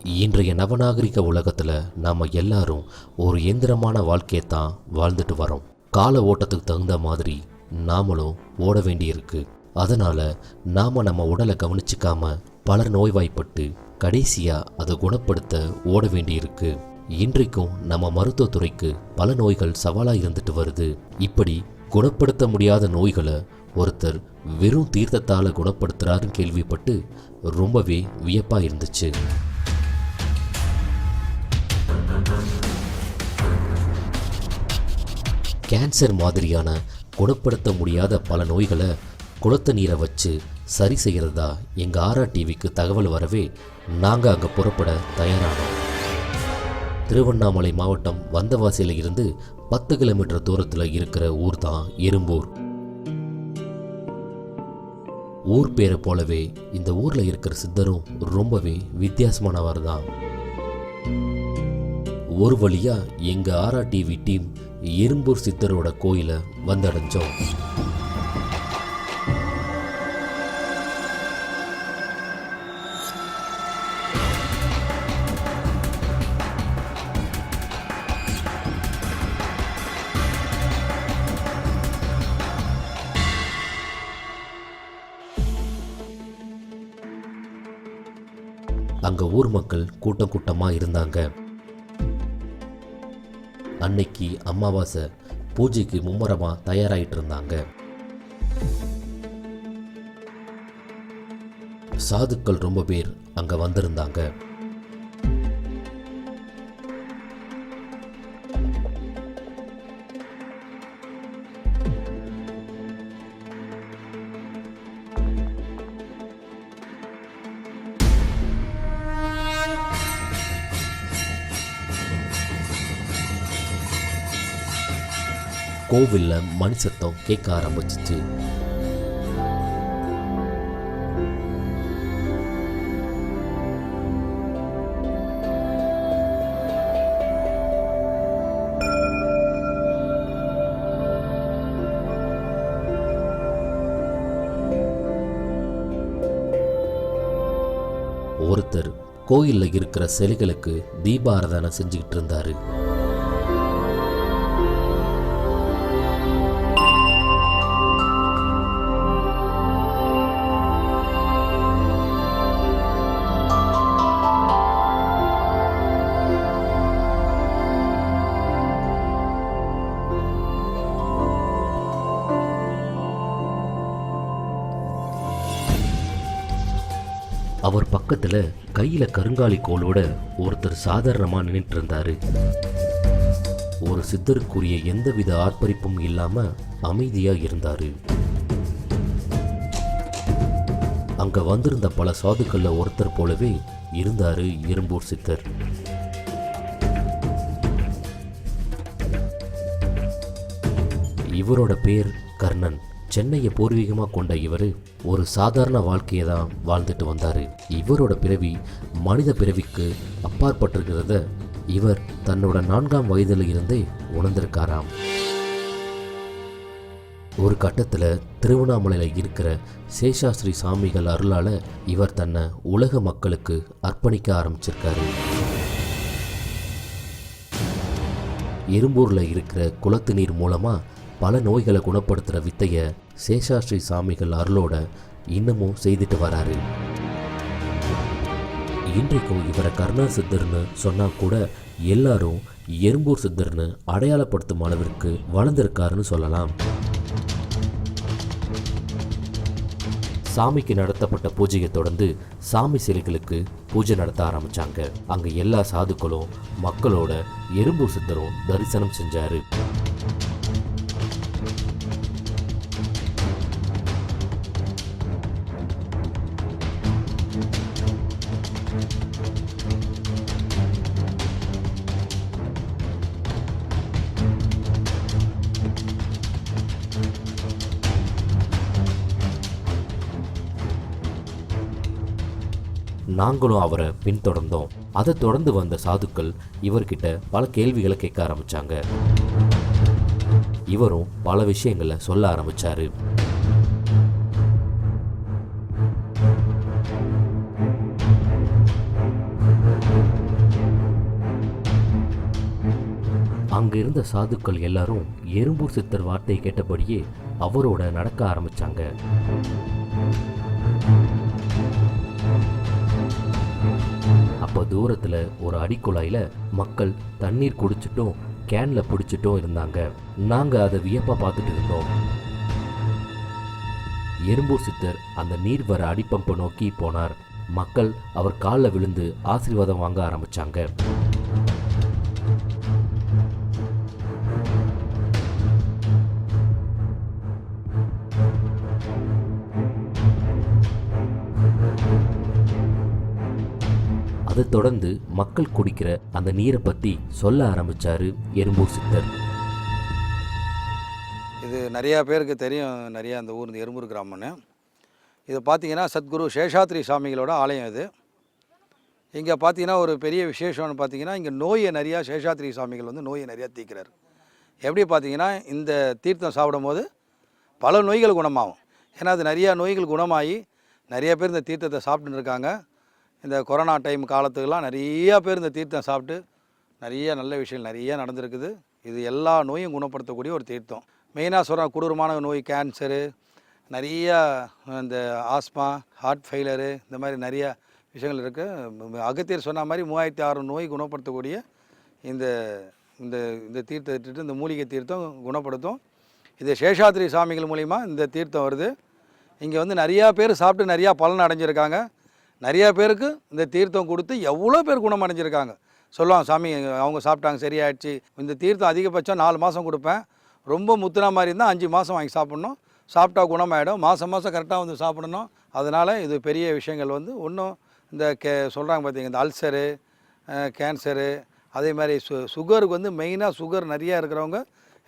இன்றைய நவநாகரிக உலகத்தில் நாம் எல்லாரும் ஒரு இயந்திரமான வாழ்க்கையை தான் வாழ்ந்துட்டு வரோம். கால ஓட்டத்துக்கு தகுந்த மாதிரி நாமளும் ஓட வேண்டியிருக்கு. அதனால் நாம் நம்ம உடலை கவனிச்சிக்காம பலர் நோய்வாய்ப்பட்டு கடைசியாக அதை குணப்படுத்த ஓட வேண்டியிருக்கு. இன்றைக்கும் நம்ம மருத்துவத்துறைக்கு பல நோய்கள் சவாலாக இருந்துட்டு வருது. இப்படி குணப்படுத்த முடியாத நோய்களை ஒருத்தர் வெறும் தீர்த்தத்தால் குணப்படுத்துகிறாருன்னு கேள்விப்பட்டு ரொம்பவே வியப்பாக இருந்துச்சு. கேன்சர் மாதிரியான குணப்படுத்த முடியாத பல நோய்களை குளத்து நீரை வச்சு சரி செய்கிறதா எங்கள் ஆரா டிவிக்கு தகவல் வரவே நாங்கள் அங்கே புறப்பட தயாரானோம். திருவண்ணாமலை மாவட்டம் வந்தவாசியில் இருந்து 10 கிலோமீட்டர் தூரத்தில் இருக்கிற ஊர் தான் எறும்பூர். ஊர் பேரை போலவே இந்த ஊரில் இருக்கிற சித்தரும் ரொம்பவே வித்தியாசமானவர் தான். ஒரு வழியாக எங்கள் ஆரா டிவி டீம் எறும்பூர் சித்தரோட கோயிலை வந்தடைஞ்சோம். அங்க ஊர் மக்கள் கூட்டம் கூட்டமா இருந்தாங்க. அன்னைக்கு அமாவாசை, பூஜைக்கு மும்முரமா தயாராயிட்டு இருந்தாங்க. சாதுக்கள் ரொம்ப பேர் அங்க வந்திருந்தாங்க. கோவில்ல மணி சத்தம் கேட்க ஆரம்பிச்சிச்சு. ஒருத்தர் கோயில்ல இருக்கிற சிலைகளுக்கு தீபாராதனை செஞ்சுக்கிட்டு இருந்தாரு. அவர் பக்கத்துல கையில கருங்காலி கோலோட ஒருத்தர் சாதாரணமா நின்றுட்டு இருந்தாரு. ஒரு சித்தருக்குரிய எந்தவித ஆர்ப்பரிப்பும் இல்லாம அமைதியா இருந்தாரு. அங்க வந்திருந்த பல சாதுக்கள்ல ஒருத்தர் போலவே இருந்தாரு எறும்பூர் சித்தர். இவரோட பேர் கர்ணன். சென்னையை பூர்வீகமாக கொண்ட இவர் ஒரு சாதாரண வாழ்க்கையை தான் வாழ்ந்துட்டு வந்தார். இவரோட பிறவி மனித பிறவிக்கு அப்பாற்பட்டிருக்கிறத இவர் தன்னோட 4ஆம் வயதில் இருந்தே உணர்ந்திருக்காராம். ஒரு கட்டத்தில் திருவண்ணாமலையில் இருக்கிற சேஷாஸ்திரி சாமிகள் அருளால் இவர் தன்னை உலக மக்களுக்கு அர்ப்பணிக்க ஆரம்பிச்சிருக்காரு. எறும்பூரில் இருக்கிற குளத்து நீர் மூலமாக பல நோய்களை குணப்படுத்துகிற வித்தையை சேஷாஸ்திரி சாமிகள் அருளோட இன்னமும் செய்துட்டு வராரு. இன்றைக்கும் இவரை கர்ணா சித்தர்னு சொன்னா கூட எல்லாரும் எறும்பூர் சித்தர்னு அடையாளப்படுத்தும் அளவிற்கு வளர்ந்திருக்காருன்னு சொல்லலாம். சாமிக்கு நடத்தப்பட்ட பூஜையை தொடர்ந்து சாமி சிலைகளுக்கு பூஜை நடத்த ஆரம்பிச்சாங்க. அங்க எல்லா சாதுக்களும் மக்களோட எறும்பூர் சித்தரும் தரிசனம் செஞ்சாரு. நாங்களும் அவரை பின்தொடர்ந்தோம். அதை தொடர்ந்து வந்த சாதுக்கள் இவர்கிட்ட பல கேள்விகளை கேட்க ஆரம்பிச்சாங்க. இவரும் பல விஷயங்களை சொல்ல ஆரம்பிச்சாரு. அங்கே இருந்த சாதுக்கள் எல்லாரும் எறும்பூர் சித்தர் வார்த்தையை கேட்டபடியே அவரோட நடக்க ஆரம்பிச்சாங்க. அப்போ தூரத்தில் ஒரு அடிக்குழாயில் மக்கள் தண்ணீர் குடிச்சிட்டும் கேன்ல பிடிச்சிட்டும் இருந்தாங்க. நாங்கள் அதை வியப்பாக பார்த்துட்டு இருந்தோம். எறும்பூர் சித்தர் அந்த நீர் வர அடிப்பம்பை நோக்கி போனார். மக்கள் அவர் காலில் விழுந்து ஆசீர்வாதம் வாங்க ஆரம்பிச்சாங்க. அதை தொடர்ந்து மக்கள் குடிக்கிற அந்த நீரை பற்றி சொல்ல ஆரம்பிச்சாரு எறும்பூர் சித்தர். இது நிறையா பேருக்கு தெரியும், நிறையா அந்த ஊர் இந்த எறும்பூர் கிராமம்னு. இது பார்த்திங்கன்னா சத்குரு சேஷாத்ரி சாமிகளோட ஆலயம் இது. இங்கே பார்த்தீங்கன்னா ஒரு பெரிய விசேஷம்னு பார்த்தீங்கன்னா இங்கே நோயை நிறையா சேஷாத்ரி சாமிகள் வந்து நோயை நிறையா தீர்க்கிறார். எப்படி பார்த்தீங்கன்னா இந்த தீர்த்தம் சாப்பிடும் போது பல நோய்கள் குணமாகும். ஏன்னா அது நிறையா நோய்கள் குணமாகி நிறைய பேர் இந்த தீர்த்தத்தை சாப்பிட்டுன்னு இருக்காங்க. இந்த கொரோனா டைம் காலத்துக்கெல்லாம் நிறையா பேர் இந்த தீர்த்தம் சாப்பிட்டு நிறைய நல்ல விஷயங்கள் நிறையா நடந்திருக்குது. இது எல்லா நோயும் குணப்படுத்தக்கூடிய ஒரு தீர்த்தம். மெயினாக சொல்கிறேன், கொடூரமான நோய் கேன்சரு, நிறையா இந்த ஆஸ்மா, ஹார்ட் ஃபெயிலரு, இந்த மாதிரி நிறையா விஷயங்கள் இருக்குது. அகத்தியர் சொன்ன மாதிரி 3600 நோய் குணப்படுத்தக்கூடிய இந்த இந்த இந்த தீர்த்தத்திட்டு இந்த மூலிகை தீர்த்தம் குணப்படுத்தும். இது சேஷாத்ரி சாமிகள் மூலிமா இந்த தீர்த்தம் வருது. இங்கே வந்து நிறையா பேர் சாப்பிட்டு நிறையா பலன் அடைஞ்சிருக்காங்க. நிறையா பேருக்கு இந்த தீர்த்தம் கொடுத்து எவ்வளோ பேர் குணம் அடைஞ்சிருக்காங்க. சொல்லுவாங்க, சாமி அவங்க சாப்பிட்டாங்க சரியாயிடுச்சு. இந்த தீர்த்தம் அதிகபட்சம் 4 மாதம் கொடுப்பேன். ரொம்ப முத்துனா மாதிரி இருந்தால் 5 மாதம் வாங்கி சாப்பிட்ணும். சாப்பிட்டா குணமாயிடும். மாதம் கரெக்டாக வந்து சாப்பிடணும். அதனால் இது பெரிய விஷயங்கள் வந்து ஒன்றும் இந்த சொல்கிறாங்க பார்த்தீங்க, இந்த அல்சரு, கேன்சரு, அதே மாதிரி சுகருக்கு வந்து மெயினாக சுகர் நிறையா இருக்கிறவங்க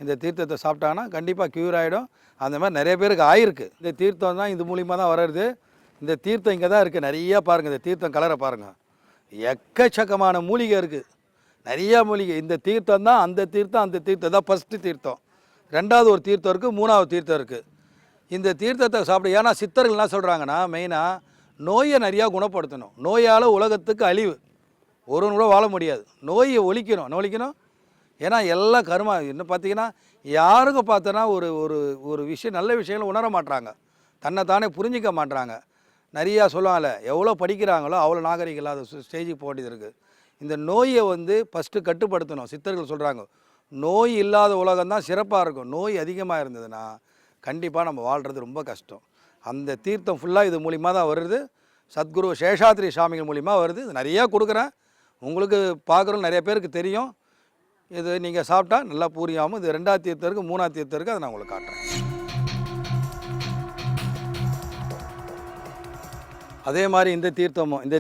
இந்த தீர்த்தத்தை சாப்பிட்டாங்கன்னா கண்டிப்பாக க்யூர் ஆகிடும். அந்த மாதிரி நிறைய பேருக்கு ஆயிருக்கு. இந்த தீர்த்தம் தான் இது மூலிமா தான் வர்றது. இந்த தீர்த்தம் இங்கே தான் இருக்குது. நிறையா பாருங்கள், இந்த தீர்த்தம் கலரை பாருங்கள், எக்கச்சக்கமான மூலிகை இருக்குது, நிறையா மூலிகை. இந்த தீர்த்தம் தான் அந்த தீர்த்தம் தான் ஃபஸ்ட்டு தீர்த்தம். 2வது ஒரு தீர்த்தம் இருக்குது, 3வது தீர்த்தம் இருக்குது. இந்த தீர்த்தத்தை சாப்பிட, ஏன்னா சித்தர்கள் என்ன சொல்கிறாங்கன்னா மெயினாக நோயை நிறையா குணப்படுத்தணும். நோயால் உலகத்துக்கு அழிவு, ஒருவன் கூட வாழ முடியாது. நோயை ஒழிக்கணும். ஏன்னா எல்லாம் கருமா. இன்னும் பார்த்தீங்கன்னா யாருக்கும் பார்த்தோன்னா ஒரு ஒரு ஒரு விஷயம், நல்ல விஷயங்களை உணர மாட்றாங்க, தன்னை தானே புரிஞ்சிக்க மாட்றாங்க. நிறையா சொல்லுவாங்கல்ல, எவ்வளோ படிக்கிறாங்களோ அவ்வளோ நாகரிகம் இல்லாத ஸ்டேஜுக்கு போட்டிது இருக்குது. இந்த நோயை வந்து ஃபஸ்ட்டு கட்டுப்படுத்தணும். சித்தர்கள் சொல்கிறாங்க, நோய் இல்லாத உலகம் தான் சிறப்பாக இருக்கும். நோய் அதிகமாக இருந்ததுன்னா கண்டிப்பாக நம்ம வாழ்கிறது ரொம்ப கஷ்டம். அந்த தீர்த்தம் ஃபுல்லாக இது மூலிமா தான் வருது. சத்குரு சேஷாத்ரி சாமிகள் மூலிமா வருது. இது நிறையா கொடுக்குறேன், உங்களுக்கு பார்க்குறோம், நிறைய பேருக்கு தெரியும். இது நீங்கள் சாப்பிட்டா நல்லா பூரியாகும். இது 2வது தீர்த்தம் இருக்குது, 3வது தீர்த்தம் இருக்குது, அதை நான் உங்களுக்கு காட்டுறேன். அதே மாதிரி இந்த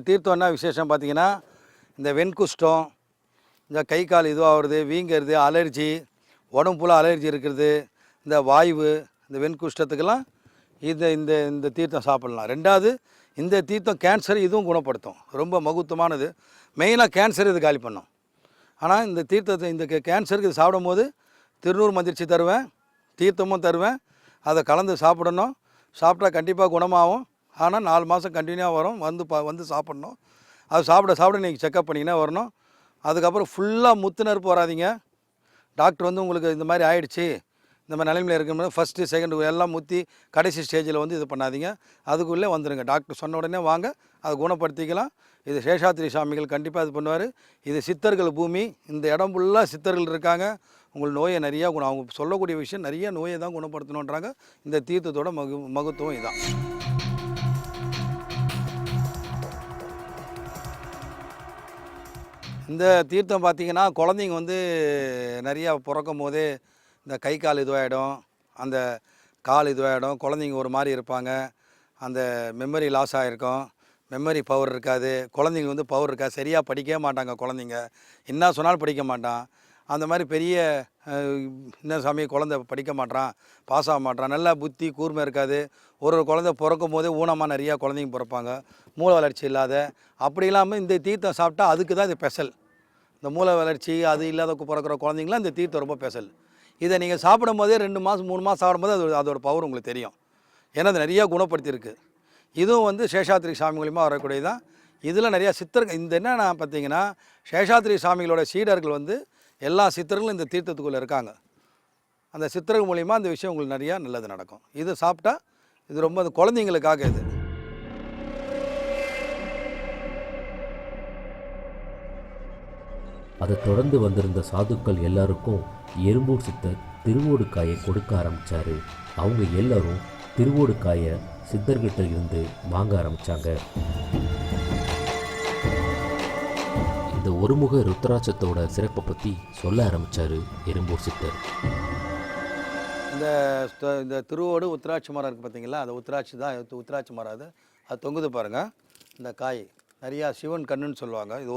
தீர்த்தம் என்ன விசேஷம் பார்த்தீங்கன்னா, இந்த வெண்குஷ்டம், இந்த கை கால் இதுவாகிறது, வீங்கிறது, அலர்ஜி, உடம்பு ஃபுல்லாக அலர்ஜி இருக்கிறது, இந்த வாய்வு, இந்த வெண்குஷ்டத்துக்கெல்லாம் இந்த இந்த இந்த தீர்த்தம் சாப்பிட்லாம். 2வது இந்த தீர்த்தம் கேன்சர் இதுவும் குணப்படுத்தும். ரொம்ப மகத்துவமானது. மெயினாக கேன்சர் இது காலி பண்ணும். ஆனால் இந்த தீர்த்தத்தை இந்த கேன்சருக்கு இது சாப்பிடும் போது திருநூறு மந்திரிச்சு தருவேன், தீர்த்தமும் தருவேன். அதை கலந்து சாப்பிடணும். சாப்பிட்டா கண்டிப்பாக குணமாகும். ஆனால் 4 மாதம் கண்டினியூவாக வரும். வந்து சாப்பிட்ணும். அது சாப்பிட நீங்கள் செக்கப் பண்ணிங்கன்னா வரணும். அதுக்கப்புறம் ஃபுல்லாக முத்து நெருப்பு வராதிங்க. டாக்டர் வந்து உங்களுக்கு இந்த மாதிரி ஆகிடுச்சு, இந்த மாதிரி நிலைமையில் இருக்கும்போது ஃபஸ்ட்டு செகண்டு எல்லாம் முத்தி கடைசி ஸ்டேஜில் வந்து இது பண்ணாதீங்க. அதுக்குள்ளே வந்துடுங்க. டாக்டர் சொன்ன உடனே வாங்க, அதை குணப்படுத்திக்கலாம். இது சேஷாத்ரி சாமிகள் கண்டிப்பாக இது பண்ணுவார். இது சித்தர்கள் பூமி. இந்த இடம் ஃபுல்லாக சித்தர்கள் இருக்காங்க. உங்களுக்கு நோயை நிறையா அவங்க சொல்லக்கூடிய விஷயம் நிறைய நோயை தான் குணப்படுத்தணுன்றாங்க. இந்த தீர்த்தத்தோட மகத்துவம் இதுதான். இந்த தீர்த்தம் பார்த்திங்கன்னா குழந்தைங்க வந்து நிறையா பிறக்கும் போதே இந்த கை கால் இதுவாகிடும், அந்த கால் இதுவாகிடும், குழந்தைங்க ஒரு மாதிரி இருப்பாங்க, அந்த மெமரி லாஸ் ஆகிருக்கும், மெமரி பவர் இருக்காது, குழந்தைங்க வந்து பவர் இருக்காது, சரியாக படிக்கவே மாட்டாங்க. குழந்தைங்க என்ன சொன்னாலும் படிக்க மாட்டான். அந்த மாதிரி பெரிய இன்னும் சாமி குழந்தை படிக்க மாட்டான், பாஸ் ஆக மாட்டான், நல்லா புத்தி கூர்மை இருக்காது. ஒரு குழந்தை பிறக்கும் போதே ஊனமாக நிறையா குழந்தைங்க பிறப்பாங்க, மூளை வளர்ச்சி இல்லாத. அப்படி இல்லாமல் இந்த தீர்த்தம் சாப்பிட்டா அதுக்கு தான் இது ஸ்பெஷல். இந்த மூளை வளர்ச்சி அது இல்லாத பிறக்கிற குழந்தைங்களாம் இந்த தீர்த்தம் ரொம்ப ஸ்பெஷல். இதை நீங்கள் சாப்பிடும் போதே 2 மாதம் 3 மாதம் சாப்பிடும்போது அதோட பவர் உங்களுக்கு தெரியும். ஏன்னா அது நிறையா குணப்படுத்தியிருக்கு. இதுவும் வந்து சேஷாத்ரி சாமி மூலிமா வரக்கூடியதான். இதில் நிறையா சித்தர்கள் இந்த என்னென்னா பார்த்தீங்கன்னா, சேஷாத்ரி சாமிகளோட சீடர்கள் வந்து எல்லா சித்தர்களும் இந்த தீர்த்தத்துக்குள்ளே இருக்காங்க. அந்த சித்தர்கள் மூலிமா அந்த விஷயம் உங்களுக்கு நிறையா நல்லது நடக்கும். இது சாப்பிட்டா இது ரொம்ப அந்த குழந்தைங்களுக்காக இது. அதை தொடர்ந்து வந்திருந்த சாதுக்கள் எல்லாருக்கும் எறும்பூர் சித்தர் திருவோடுக்காயை கொடுக்க ஆரம்பித்தார். அவங்க எல்லாரும் திருவோடுக்காயை சித்தர்கிட்ட இருந்து வாங்க ஆரம்பித்தாங்க. இந்த ஒருமுக ருத்ராட்சத்தோட சிறப்பை பற்றி சொல்ல ஆரம்பித்தார் எறும்பூர் சித்தர். இந்த திருவோடு உத்திராட்சி மரம் இருக்குது பார்த்தீங்களா, அந்த உத்திராட்சி தான் உத்திராட்சி மரம். அது தொங்குது பாருங்கள். இந்த காய் நிறையா சிவன் கண்ணுன்னு சொல்லுவாங்க. இது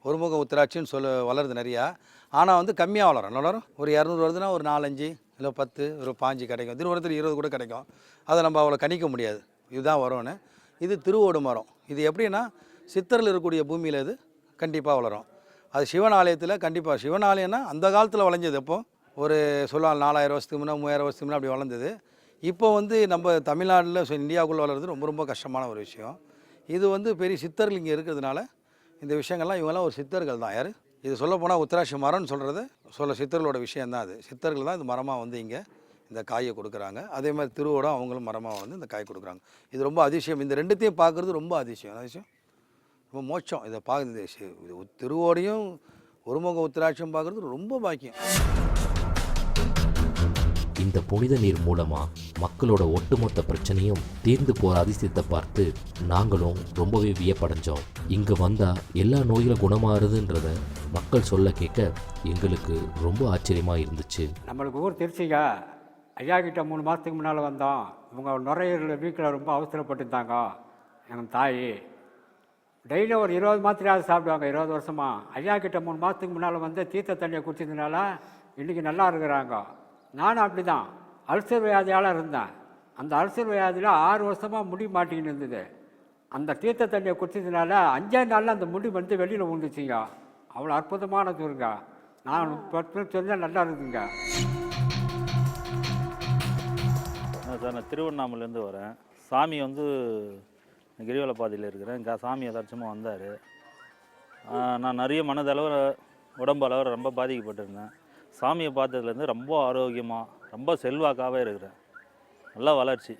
ஒருமுக உத்திராட்சின்னு வளருது நிறையா. ஆனால் வந்து கம்மியாக வளரும். ஒரு 200 வருதுன்னா ஒரு 4-5 இல்லை 10 ஒரு 5 கிடைக்கும். திருவோணத்தில் 20 கூட கிடைக்கும். அதை நம்ம அவ்வளோ கணிக்க முடியாது இதுதான் வரும்னு. இது திருவோடு மரம். இது எப்படின்னா சித்தரில் இருக்கக்கூடிய பூமியில் இது கண்டிப்பாக வளரும். அது சிவன் ஆலயத்தில் கண்டிப்பாக, சிவன் ஆலயம்னா அந்த காலத்தில் வளைஞ்சது. எப்போ ஒரு சொல்லுவாங்க 4000 வருஷத்துக்கு முன்னே 3000 வருஷத்துக்கு முன்னே அப்படி வளர்ந்தது. இப்போ வந்து நம்ம தமிழ்நாட்டில் இந்தியாவுக்குள்ளே வளர்றது ரொம்ப ரொம்ப கஷ்டமான ஒரு விஷயம். இது வந்து பெரிய சித்தர்கள் இங்கே இருக்கிறதுனால இந்த விஷயங்கள்லாம் இவங்கெல்லாம் ஒரு சித்தர்கள் தான். யார் இது சொல்லப்போனால் உத்திராட்சி மரம்னு சொல்கிறது சித்தர்களோட விஷயந்தான். அது சித்தர்கள் தான் இது மரமாக வந்து இங்கே இந்த காயை கொடுக்குறாங்க. அதே மாதிரி திருவோடம் அவங்களும் மரமாக வந்து இந்த காய் கொடுக்குறாங்க. இது ரொம்ப அதிசயம். இந்த ரெண்டுத்தையும் பார்க்குறது ரொம்ப அதிசயம் ரொம்ப மோட்சம். இதை பார்க்குறது திருவோடையும் ஒருமுக உத்திராட்சியும் பார்க்குறது ரொம்ப பாக்கியம். இந்த புனித நீர் மூலமா மக்களோட ஒட்டுமொத்த பிரச்சனையும் தீர்ந்து போற அதிசயத்தை பார்த்து நாங்களும் ரொம்பவே வியப்படைஞ்சோம். இங்க வந்தா எல்லா நோய்களும் குணமாறுதுன்றத மக்கள் சொல்ல கேட்க எங்களுக்கு ரொம்ப ஆச்சரியமா இருந்துச்சு. நம்மளுக்கு ஊர் திருச்சிங்க. ஐயா கிட்ட 3 மாதத்துக்கு முன்னால் வந்தோம். இவங்க நுரையீரல் வீட்டில் ரொம்ப அவசரப்பட்டுருந்தாங்க. எங்கள் தாய் டெய்லி ஒரு 20 மாத்திரையாவது சாப்பிடுவாங்க 20 வருஷமா. ஐயா கிட்ட 3 மாதத்துக்கு முன்னால் வந்து தீர்த்த தண்ணியை குடிச்சதுனால இன்றைக்கி நல்லா இருக்கிறாங்க. நானும் அப்படி தான் அல்சர் வியாதியால் இருந்தேன். அந்த அல்சர் வியாதியில் 6 வருஷமாக முடி மாட்டிக்கின்னு இருந்தது. அந்த தீர்த்த தண்ணியை குடிச்சதுனால 5 நாளில் அந்த முடி வந்து வெளியில் விழுந்துச்சிங்க. அவ்வளோ அற்புதமான தூருங்க. நான் 10 தெரிஞ்சால் நல்லா இருக்குங்க. சார், நான் திருவண்ணாமலேருந்து வரேன். சாமி வந்து கிரிவல பாதையில் இருக்கிறேன். இங்கே சாமி எதாச்சும் வந்தார். நான் நிறைய மனதளவு உடம்பு அளவு ரொம்ப பாதிக்கப்பட்டிருந்தேன். சாமியை பார்த்ததுலேருந்து ரொம்ப ஆரோக்கியமாக ரொம்ப செல்வாக்காகவே இருக்கிறேன். நல்லா வளர்ச்சி.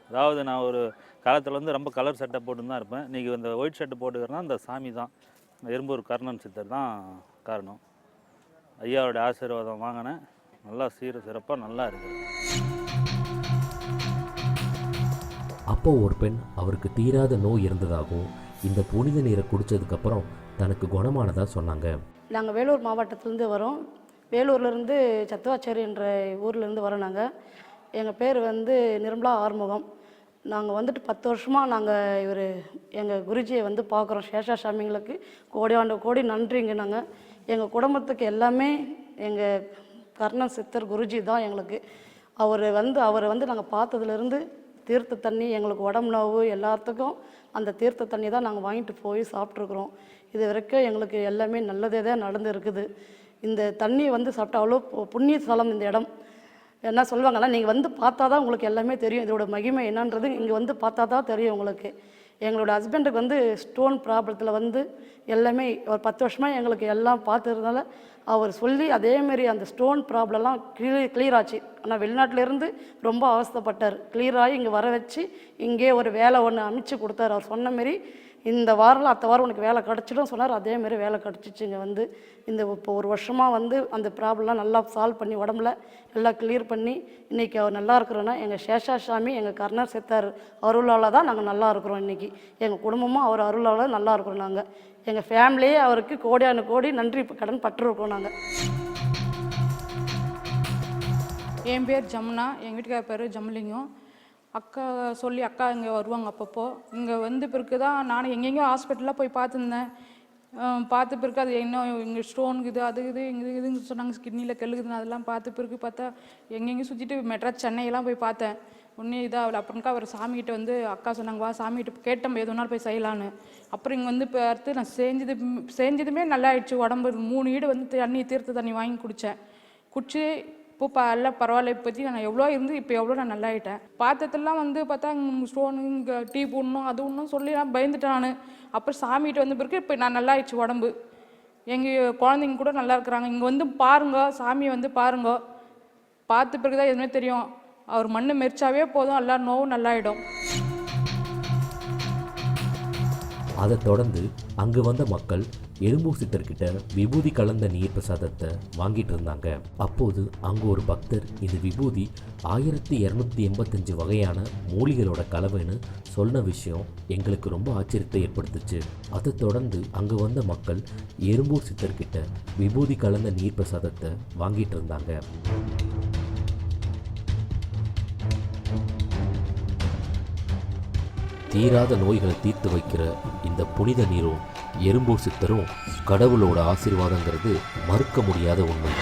அதாவது நான் ஒரு காலத்தில் வந்து ரொம்ப கலர் சட்டை போட்டு தான் இருப்பேன். இன்றைக்கி இந்த ஒயிட் ஷர்ட்டு போட்டுக்கிறேன்னா அந்த சாமி தான், எறும்பூர் கர்ணன் சித்தர் தான் காரணம். ஐயாவோட ஆசீர்வாதம் வாங்கினேன். நல்லா சிறப்பாக நல்லா இருக்குது. அப்போ ஒரு பெண் அவருக்கு தீராத நோய் இருந்ததாகவும் இந்த புனித நீரை குடித்ததுக்கப்புறம் தனக்கு குணமானதாக சொன்னாங்க. நாங்கள் வேலூர் மாவட்டத்திலேருந்து வரோம். வேலூர்லேருந்து சத்துவாச்சேரி என்ற ஊர்லேருந்து வரோம். எங்கள் பேர் வந்து நிர்மலா ஆறுமுகம். நாங்கள் வந்துட்டு 10 வருஷமாக நாங்கள் எங்கள் குருஜியை வந்து பார்க்குறோம். சேஷாசாமிங்களுக்கு கோடி நன்றிங்க. எங்கள் குடும்பத்துக்கு எல்லாமே எங்கள் கர்ணன் சித்தர் குருஜி தான் எங்களுக்கு. அவரை வந்து நாங்கள் பார்த்ததுலேருந்து தீர்த்த தண்ணி எங்களுக்கு உடம்பு நோவு எல்லாத்துக்கும் அந்த தீர்த்த தண்ணி தான் நாங்கள் வாங்கிட்டு போய் சாப்பிட்ருக்குறோம். இது வரைக்கும் எங்களுக்கு எல்லாமே நல்லதே தான் நடந்து இருக்குது. இந்த தண்ணியை வந்து சாப்பிட்டா அவ்வளோ புண்ணிய ஸ்தலம் இந்த இடம். என்ன சொல்லுவாங்கன்னா, நீங்கள் வந்து பார்த்தா தான் உங்களுக்கு எல்லாமே தெரியும். இதோட மகிமை என்னன்றது இங்கே வந்து பார்த்தா தான் தெரியும் உங்களுக்கு. எங்களோட ஹஸ்பண்டுக்கு வந்து ஸ்டோன் ப்ராப்ளத்தில் வந்து எல்லாமே ஒரு 10 வருஷமாக எங்களுக்கு எல்லாம் பார்த்துருந்தால அவர் சொல்லி அதேமாரி அந்த ஸ்டோன் ப்ராப்ளம்லாம் கிளியர் ஆச்சு. ஆனால் வெளிநாட்டிலேருந்து ரொம்ப அவஸ்தைப்பட்டார். கிளியர் ஆகி இங்கே வர வச்சு இங்கே ஒரு வேலை ஒன்று அமைச்சு கொடுத்தாரு. அவர் சொன்ன மாரி இந்த வாரம் அடுத்த வாரம் உனக்கு வேலை கிடச்சிடும் சொன்னார். அதேமாரி வேலை கிடச்சிச்சு. இங்கே வந்து இப்போ 1 வருஷமாக வந்து அந்த ப்ராப்ளம்லாம் நல்லா சால்வ் பண்ணி உடம்புல எல்லாம் கிளியர் பண்ணி இன்றைக்கி அவர் நல்லா இருக்கிறோன்னா எங்கள் சேஷாசாமி எங்கள் கர்ணர் சித்தர் அருளால் தான் நாங்கள் நல்லா இருக்கிறோம். இன்றைக்கி எங்கள் குடும்பமும் அவர் அருளால் நல்லா இருக்கிறோம். நாங்கள் எங்கள் ஃபேமிலியே அவருக்கு கோடியான கோடி நன்றி கடன் பட்டிருக்கோம். நாங்கள் என் பேர் ஜமுனா, எங்கள் வீட்டுக்கார பேர் ஜமுலிங்கம். அக்கா சொல்லி அக்கா இங்கே வருவாங்க அப்பப்போ. இங்கே வந்து பிறகு தான் நான் எங்கெங்கேயோ ஹாஸ்பிட்டலில் போய் பார்த்துருந்தேன். பார்த்த பிறகு அது இன்னும் இங்கே ஸ்டோனுக்கு இது அது இது இங்கே இதுன்னு சொன்னாங்க. கிட்னியில் கெல்லுக்குதுன்னு அதெல்லாம் பார்த்த பிறகு பார்த்தா எங்கெங்கேயும் சுற்றிட்டு மெட்ராஸ் சென்னையெல்லாம் போய் பார்த்தேன். ஒன்றே இதாக அப்புறம்க்கா அவர் சாமிகிட்ட வந்து அக்கா சொன்னாங்க, வா சாமிகிட்ட கேட்டோம் எதுனாலும் போய் செய்யலான்னு. அப்புறம் இங்கே வந்து பார்த்து நான் செஞ்சதுமே நல்லா ஆயிடுச்சு. உடம்பு 3 ஈடு வந்து தீர்த்த தண்ணி வாங்கி குடிச்சு இப்போ எல்லாம் பரவாயில்ல. இப்போத்தி நான் எவ்வளோ இருந்து இப்போ எவ்வளோ நான் நல்லா ஆகிட்டேன். பார்த்ததெல்லாம் வந்து பார்த்தா ஸ்டோனு இங்கே டீ போடணும் அது ஒன்றும் சொல்லி நான் பயந்துட்டேன் நான். அப்புறம் சாமிகிட்ட வந்த பிறகு இப்போ நான் நல்லா ஆயிடுச்சு உடம்பு. எங்கள் குழந்தைங்க கூட நல்லா இருக்கிறாங்க. இங்கே வந்து பாருங்க, சாமியை வந்து பாருங்க, பார்த்த பிறகு தான் எதுவுமே தெரியும். அவர் மண்ணை மெரிச்சாவே போதும், எல்லா நோவும் நல்லாயிடும். அதைத் தொடர்ந்து அங்கு வந்த மக்கள் எழும்பூர் சித்தர்கிட்ட விபூதி கலந்த நீர் பிரசாதத்தை வாங்கிட்டு இருந்தாங்க. அப்போது அங்கு ஒரு பக்தர் இந்த விபூதி 1285 வகையான மூலிகளோட கலவைன்னு சொன்ன விஷயம் எங்களுக்கு ரொம்ப ஆச்சரியத்தை ஏற்படுத்துச்சு. அதைத் தொடர்ந்து அங்கு வந்த மக்கள் எழும்பூர் சித்தர்கிட்ட விபூதி கலந்த நீர் பிரசாதத்தை வாங்கிட்டு இருந்தாங்க. தீராத நோய்களை தீர்த்து வைக்கிற இந்த புனித நீரும் எறும்பூர் சித்தரும் கடவுளோட ஆசீர்வாதங்கிறது மறுக்க முடியாத உண்மை.